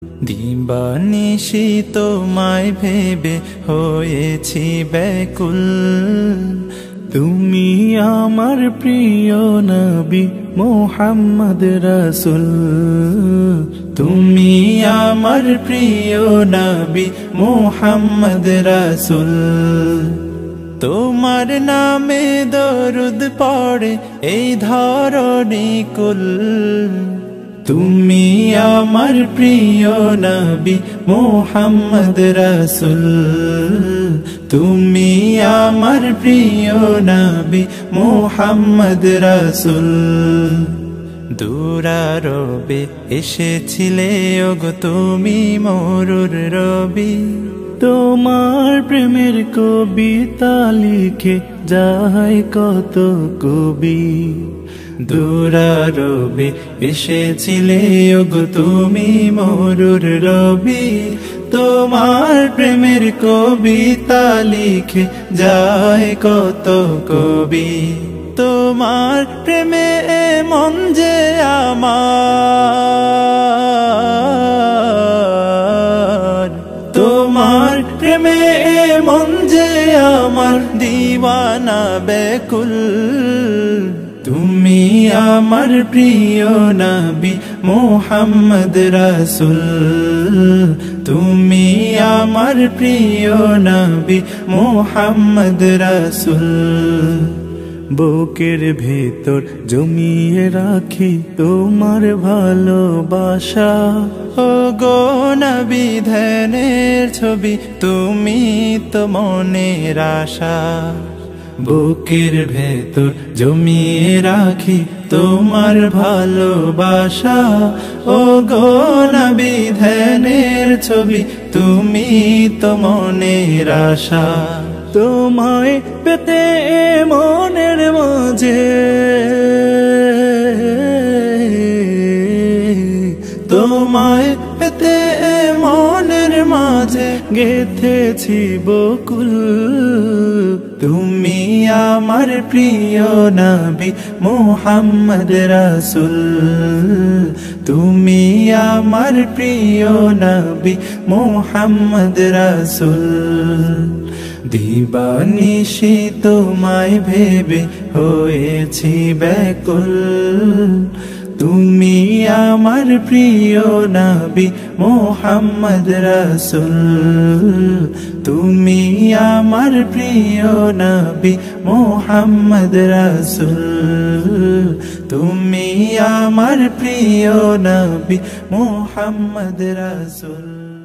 দিবানিশি তোমায় ভেবে হয়েছি ব্যাকুল। তুমি আমার প্রিয় নবী মুহাম্মদ রাসূল। তুমি আমার প্রিয় নবী মুহাম্মদ রাসূল। তোমার নামে দরুদ পড়ে এই ধরণী কুল। তুমি আমার প্রিয় নবী মুহাম্মদ রাসূল। তুমি আমার প্রিয় নবী মুহাম্মদ রাসূল। দুরারবে এসেছিলে ওগো তুমি মরুর রবি। তোমার প্রেমের কবিতা লিখে যায় কত কবি। দুরারবে এসেছিলে ওগো তুমি মরুর রবি। তোমার প্রেমের কবিতা লিখে যায় কত কবি। তোমার প্রেমে মন যে আমার, তোমার প্রেমে মন যে আমার দিওয়ানা ব্যাকুল। তুমি আমার প্রিয় নবী মুহাম্মদ রাসূল। তুমি আমার প্রিয় নবী মুহাম্মদ রাসূল। বুকের ভেতর জমিয়ে রাখি তোমার ভালোবাসা। ও গো নবী ধ্যানের ছবি তুমি তো মনের আশা। বুকের ভেতর জমিয়ে রাখি তোমার ভালোবাসা। ও গো নবী ধ্যানের ছবি তুমি তো মনের আশা। তোমায় পেতে মনের মাঝে, তোমায় পেতে মনের মাঝে গেথেছি বকুল। তুমি আমার প্রিয় নবী মুহাম্মদ রাসূল। তুমি আমার প্রিয় নবী মুহাম্মদ রাসূল। দিবানিশি তোমায় ভেবে হয়েছি ব্যাকুল। তুমি আমার প্রিয় নবী মুহাম্মদ রাসূল। তুমি আমার প্রিয় নবী মুহাম্মদ রাসূল। তুমি আমার প্রিয় নবী মুহাম্মদ রাসূল।